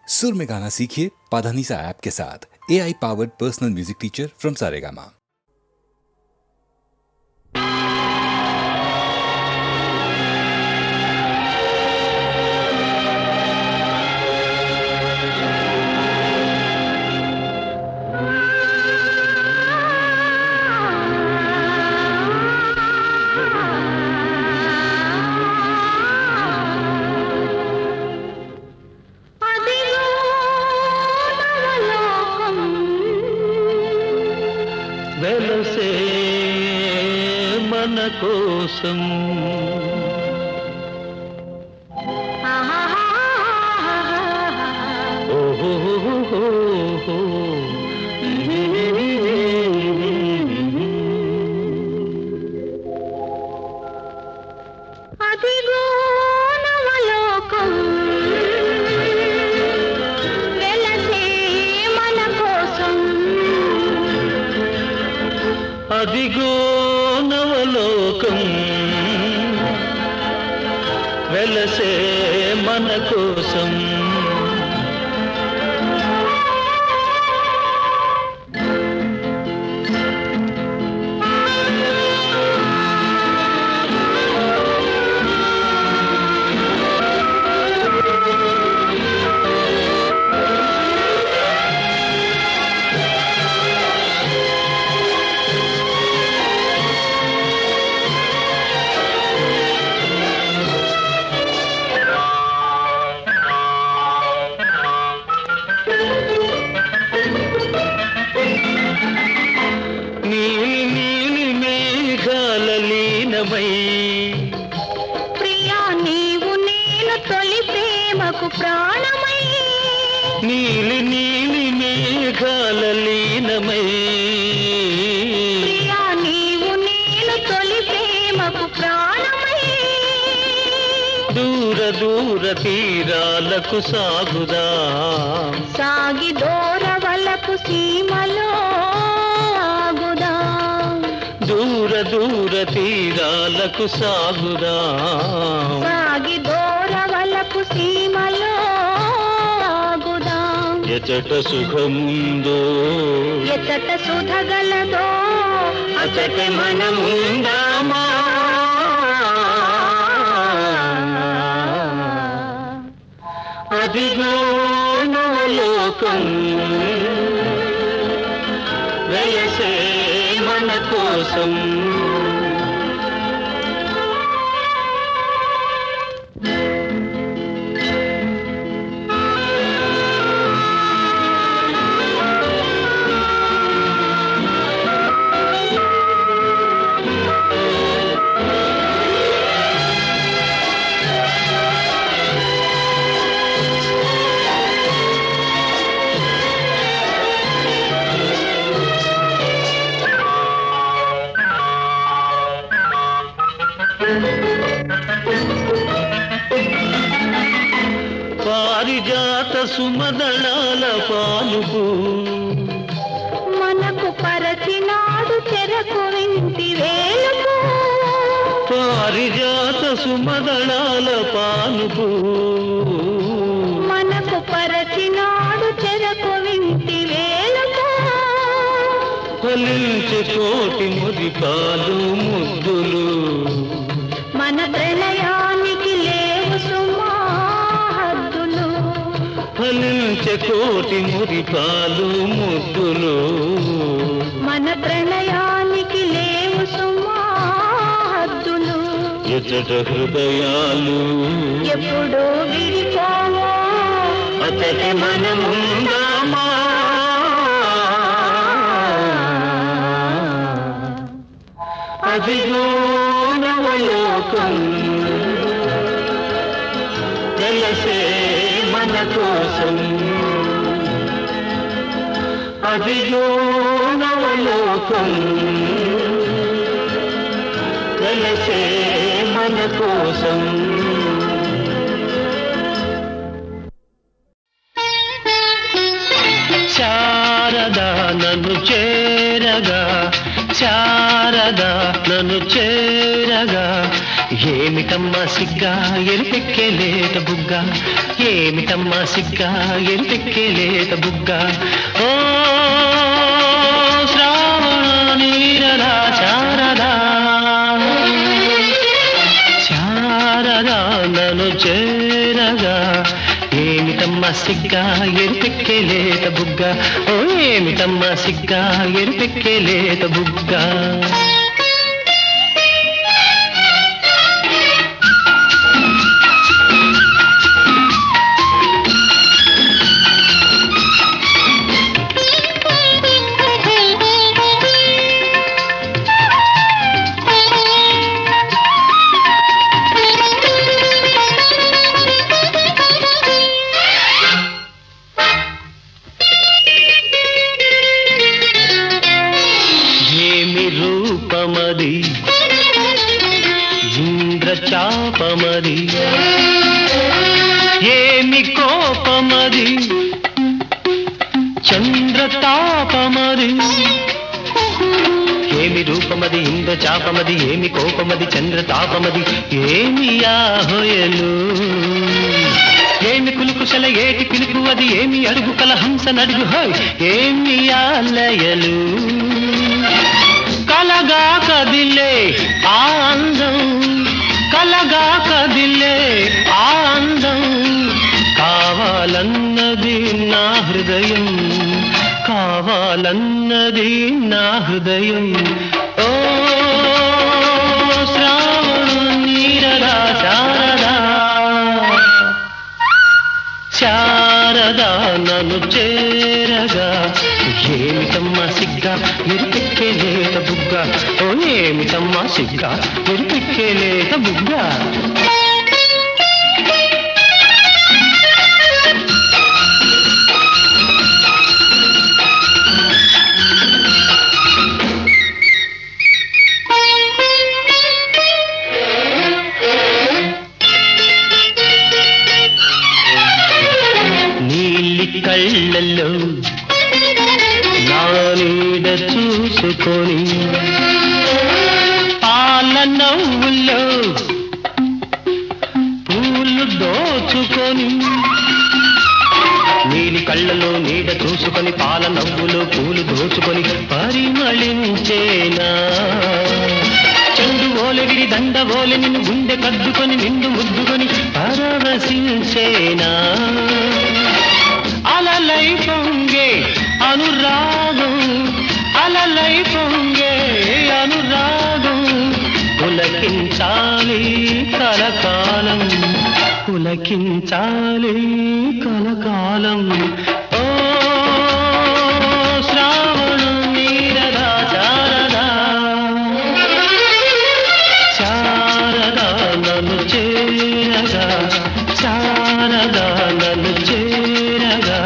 सुर में गाना सीखिए पाधानीसा ऐप के साथ। AI powered personal music teacher from Saregama. వెలసే మన కోసం ఓహో అదిగో నవలోకం వెలసే మన కోసం అదిగో నవలోకం వెలసే మన కోసం నీలి నీలి మేఘాల లీనమై ప్రియా నీవు నేను తొలి ప్రేమకు ప్రాణమై నీలి నీలి మేఘాల లీనమై ప్రియా నీవు నేను తొలి ప్రేమకు ప్రాణమై దూర దూర తీరాలకు సాగుదా సాగి దూరవలపు సీమలో ఆగుదా దూర దూర తీరాలకు సాగుదా సాగి దూరవలపు సీమలో ఆగుదా ఎచట సుఖముందో ఎచ్చట సుధగలదో అచట మనముందామా అదిగో నవలోకం వెలసే మన కోసం పారిజాత సుమదళాల పాలుపు మనకు పరచినాడు చెరకు వింటి వేలుపు పారిజాత సుమదళాల పాలుపు మనకు పరచినాడు చెరకు వింటి వేలుపు ఫలించే కోటి మురిపాలు ముద్దులు మన ప్రణయానికి లేవు సుమా హద్దులు ఫలించే కోటి మురిపాలు ముద్దులు మన ప్రణయానికి లేవు సుమా హద్దులు ఎచట హృదయాలు ఎప్పుడు విడిపోవో అతటి మనముందామా అదిగో నవలోకం వెలసే మన కోసం అదిగో నవలోకం వెలసే మన కోసం శారదా నన్ను చేరగా శారదా నన్ను చేరగా ఏమిటమ్మా సిగ్గా ఎరుపెక్కే లేత బుగ్గ, ఏమిటమ్మా సిగ్గా ఎరుపెక్కే లేత బుగ్గ. ఓ శ్రావణ నీరదా శారదా, శారదా నన్ను చేరగా. ఏమిటమ్మా సిగ్గా ఎరుపెక్కే లేత బుగ్గ, ఓ ఏమిటమ్మా సిగ్గా ఎరుపెక్కే లేత బుగ్గ. రూపమది ఇంద్రచాపమది, ఏమి కోపమది చంద్రతాపమది. ఏమి రూపమది ఇంద్రచాపమది, ఏమి కోపమది చంద్రతాపమది. ఏమి యాహొయలు, ఏమి కులుకుశల ఏటి పిలుపు అది, ఏమి అడుగు కల హంస నడుగు హోయ్. ఏమి ఆలయలు, కలగా కదిలే ఆనందం, కలగా కదిలే ఆనందం. కావాలన్నది నా హృదయం, కావాలన్నది నా హృదయం. ఓ శ్రావణ నీరదా శారదా, శారదా నన్ను చేరగా. ఏమిటమ్మా సిగ్గా ఎరుపెక్కే లేత బుగ్గ, ఓ ఏమిటమ్మా సిగ్గా ఎరుపెక్కే లేత బుగ్గ. నీలి కళ్ళల్లో నా నీడ చూసుకొని, పాల నవ్వుల్లో పూలు దోచుకొని. నీలి కళ్ళలో నీడ చూసుకొని, పాల నవ్వులో పూలు దోచుకొని పరిమళించేనా. చెండు ఓలెగిరి దండ ఓలె నిన్ను గుండె కద్దుకొని, నిండు ముద్దుకొని పరవశించేనా. అలలై పొంగే అనురాగం, అలలై పొంగే అనురాగం. పులకించాలి కలకాలం, పులకించాలి కలకాలం. ఓ శ్రావణ నీరదా శారదా, శారదా నన్ను చేరగా, శారదా నన్ను చేరగా.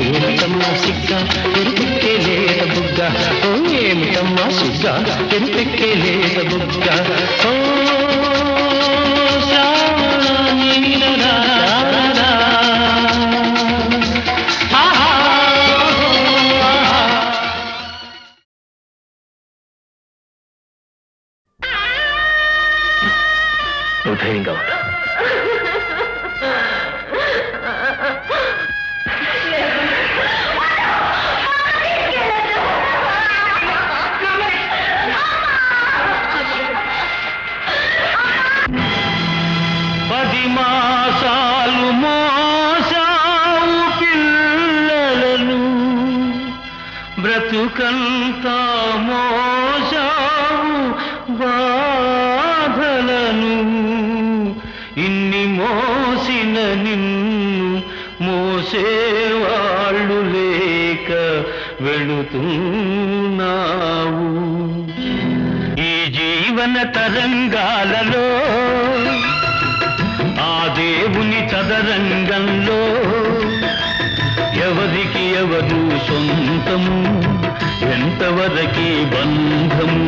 ఏమిటమ్మా సిగ్గా ఎరుపెక్కే లేత బుగ్గ, ఓ ఏమిటమ్మా సిగ్గా ఎరుపెక్కే లేత బుగ్గ. ఓ శ్రావణ నీరదా శారదా. నువ్వు ధైర్యంగా ఉంటా. పది మాసాలు మోసావు పిల్లలను, బ్రతుకంతా మోసావు బాధలను. ఇన్ని మోసిన నిన్ను మోసేవాళ్ళు లేక వెళుతున్నావు. ఈ జీవన తరంగాలలో ఆ దేవుని చదరంగంలో ఎవరికి ఎవరు సొంతము, ఎంతవరకి బంధము.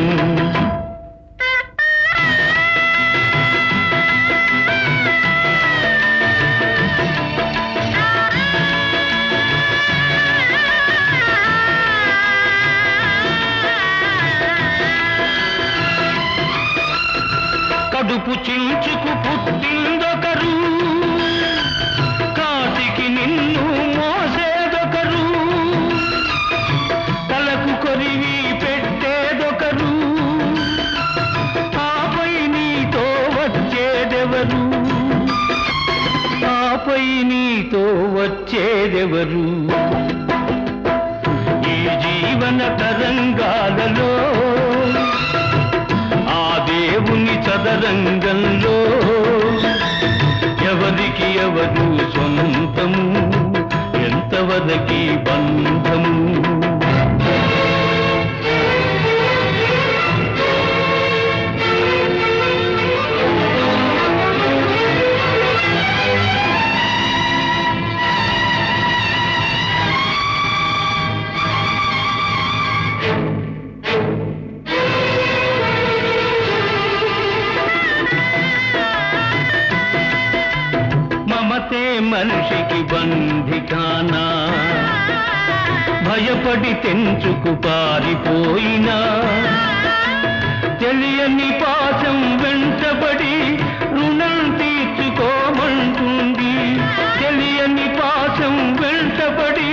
కడుపు వంచుకు పుట్టిందొకరు, కాటికి నిన్ను మోసేదొకరు, తలకు కొరివి పెట్టేదొకరు, ఆపై నీతో వచ్చేదెవరు, ఆపై నీతో వచ్చేదెవరు? ఈ జీవన తరంగాలలో ఆ దేవుని చదరంగంలో ఎవరికి ఎవరు సొంతము, ఎంతవరకి బంధము? మమతే మనిషికి బంధికానా, భయపడి తెంచుకు పారిపోయినా, తెలియని పాశం వెంటబడి రుణం తీర్చుకోమంటుంది, తెలియని పాశం వెంటబడి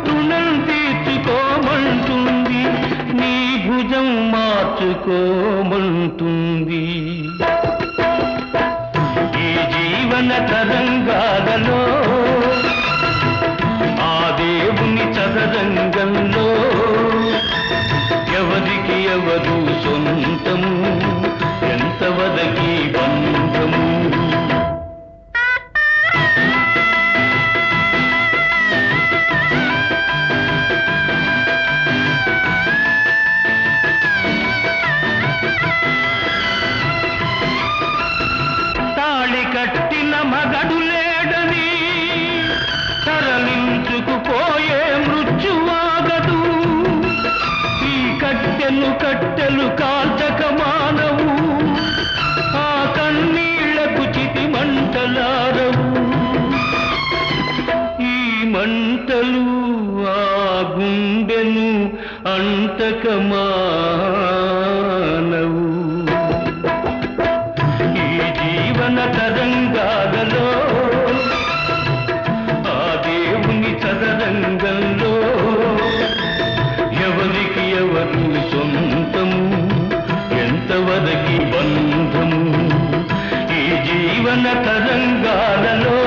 రుణం తీర్చుకోమంటుంది, నీ భుజం మార్చుకోమంటుంది. ఈ జీవన తరంగాలలో ఆ దేవుని చదరంగంలో ఎవరికి ఎవరు సొంతము, ఎంతవరకి బంధము? తాళి కట్టిన మగడు లేడని తరలించుకుపోయే మృత్యువాగదు, ఈ కట్టెలు కట్టెలు కాల్చక మానవు, ఆ కన్నీళ్లకు చితి మంటలారవు, ఈ మంటలు ఆ గుండెను అంటక మానవు. ఈ జీవన తరంగాలలో ఆ దేవుని చదరంగంలో ఎవరికి ఎవరు సొంతము, ఎంతవరకి బంధము? ఈ జీవన తరంగాలలో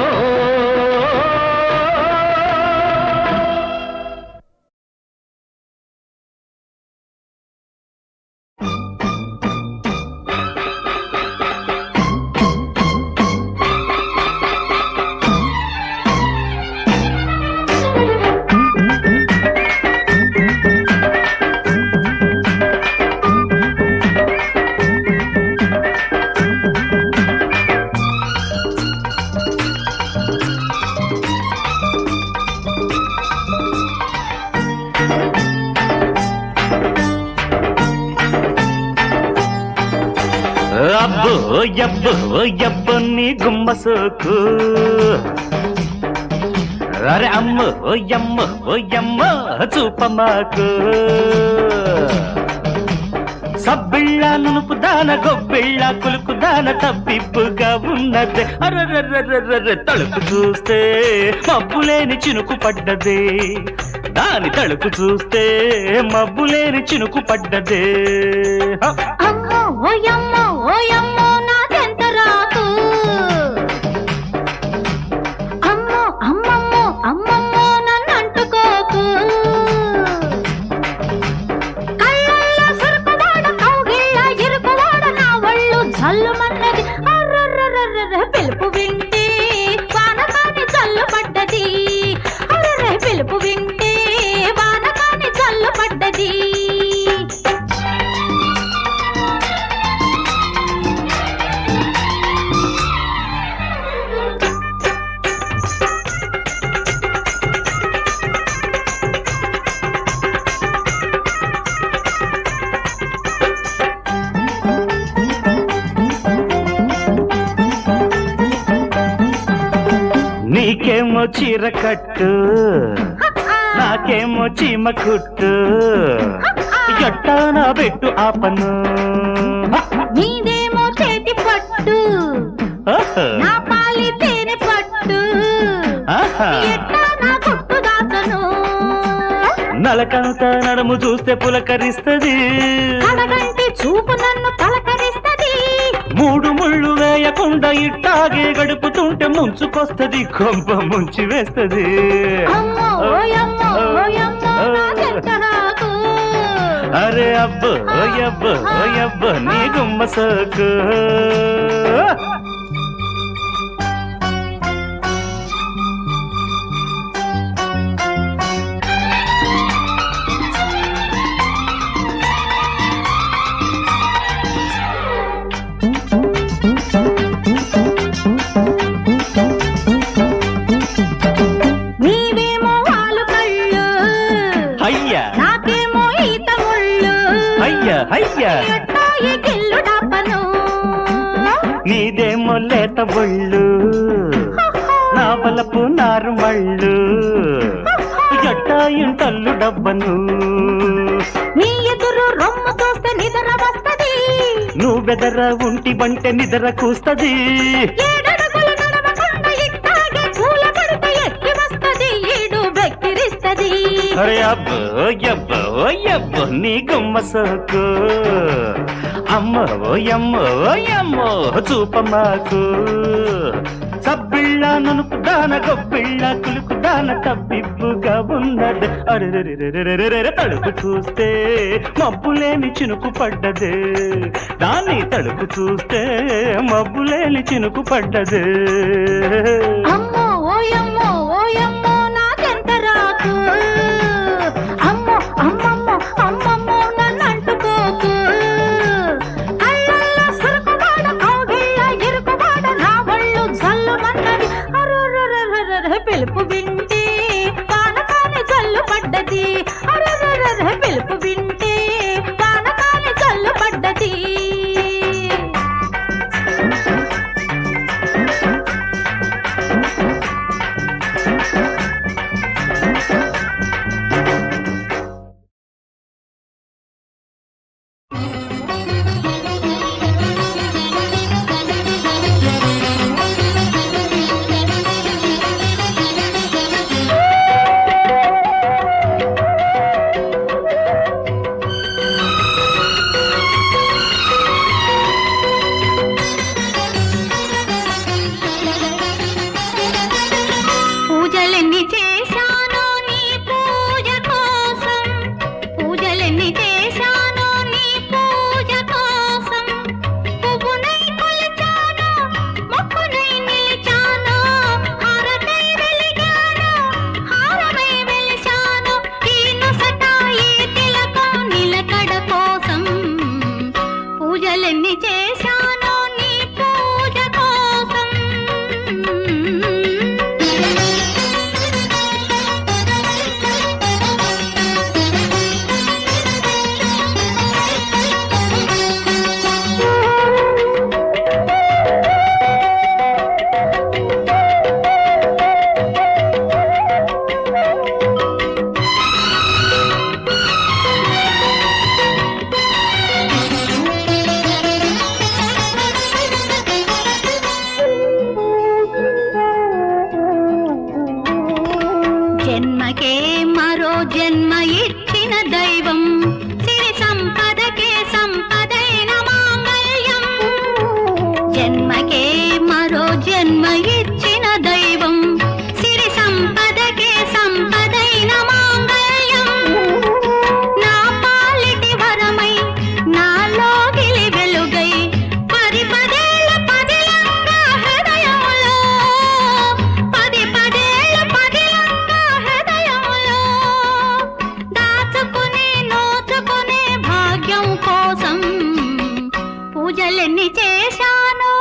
అబ్బో యబ్బో యబ్బో నీ గుమ్మ సోకు, అరే అమ్మ ఓ యమ్మ చూపమాకు, సబ్బిళ్ళ నునుపు దాన గొబ్బిళ్ళ కులుకు దాన తప్పిప్పుగా ఉన్నదే, అర్రర్రర్రర్ర తలుపు చూస్తే మబ్బులేని చినుకు పడ్డదే, దాని తలుపు చూస్తే మబ్బులేని చినుకు పడ్డదే. అమ్మో ఓయమ్మో ఓయమ్మో నాదెంత రాకు, అమ్మో అమ్మమ్మో అమ్మమ్మో నన్ను అంటుకోకు, కళ్ళల్లో సురుకువాడ కౌగిళ్ళ ఇరుకువాడ నా ఒళ్ళు జల్లుమన్నది, అర్రర్రర్రర్ర పిలుపు వింటే వానకాని జల్లు పడ్డది, అర్రర్ర పిలుపు వింటే వానకాని జల్లు పడ్డది. నీకేమో చీర కట్టు, నాకేమో చీమ కుట్టు, ఎట్టానా పెట్టు ఆ పన్ను, నీదేమో చేతి పట్టు నా పాలి తేనె పట్టు ఎట్లా నా కొట్టు దాచను నలకంత నడుము చూస్తే పులకరిస్తది కడగంటి చూపు నన్ను పలకరిస్తది మూడు ముళ్ళు వేయకుండా ఇట్టాగే గడుపుతుంటే ముంచుకొస్తది కొంప ముంచి వేస్తది అమ్మో ఓయమ్మో ఓయమ్మో నా జంట నాకు అరే అబ్బో ఓయబ్బో ఓయబ్బో నీ గుమ్మ సోకు నీవేమో వాలు కళ్ళు అయ్యా నాకేమో ఈత ముళ్ళు అయ్యా అయ్యా ఎట్టా ఈ గిల్లు డబ్బను నీదేమో లేత బొళ్ళు నా బలపు నారు మళ్ళు జట్టా ఇంటల్లు డబ్బను నీ ఎదురు రొమ్ము చూస్తే నిద్ర వస్తది నువ్వెదర ఉంటి బంటే నిద్ర కూస్తది ఏడడుగులు నడవకుండా ఇట్టాగే పూల పడితే ఎక్కి వస్తది ఈడు వెక్కిరిస్తది అరే అబ్బో ఓయబ్బో ఓయబ్బో నీ గుమ్మ సోకు అమ్మో ఓయమ్మో ఓయమ్మో చూపమాకు సబ్బిళ్ళ నునుపు దాన గొప్పిళ్ళ కులుకు దాన తప్పిప్పుగా ఉన్నది అరెరెరెరెరెరెరె తడుపు చూస్తే మబ్బులేని చినుకు పడ్డదే దాన్ని తడుపు చూస్తే మబ్బులేని చినుకు పడ్డదే అమ్మో ఓయమ్మో ఓయమ్మో నా జంట రాకు అమ్మో అమ్మమ్మో అమ్మమ్మో నన్ను అంటుకోకు కళ్ళల్లో సురుకుబాడ కౌగిళ్ళ ఇరుకుబాడ నా ఒళ్ళు జల్లుమన్నది అరెరెరెరెరె పిలుపు వింటే పానకాని జల్లు పడ్డది అరెరెరెరె పిలుపు వింటే పానకాని జల్లు పడ్డది పూజలెన్ని చేశానో నీ పూజ కోసం పూజలెన్ని చేశానో నీ పూజ కోసం పువ్వునై కొలిచాను మొక్కునై నిలిచాను హారతై వెలిగాను హారమై వెలిశాను ఈ నొసట ఈ తిలకం నిలకడ కోసం పూజలెన్ని చేశానో నీ పూజ కోసం జన్మకే మరో జన్మ ఇచ్చిన దైవం సిరి సంపదకే సంపదైన మాంగళ్యం జన్మకే మరో జన్మ ఇచ్చిన దైవం సిరి సంపదకే సంపదైన మాంగళ్యం నా పాలిటి వరమై నాలోగిలి వెలుగై పదేళ్ళ పదిలంగా హృదయంలో పదేళ్ళ పదిలంగా హృదయంలో దాచుకునే నోచుకునే భాగ్యం కోసం పూజలెన్ని చేశానో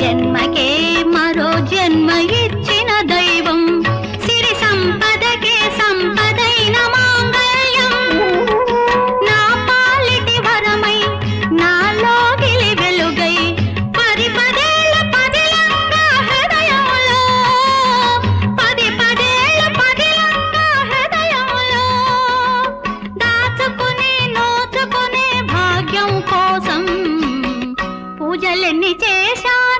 జన్మకే మరో జన్మ ఇచ్చిన దైవం సిరి సంపదకే సంపదైన మాంగళ్యం నా పాలిటి వరమై నాలోగిలి వెలుగై పదేళ్ల పదిలంగా హృదయంలో పదేళ్ల పదిలంగా హృదయంలో దాచుకుని నోచుకునే భాగ్యం కోసం పూజలెన్ని చేశాను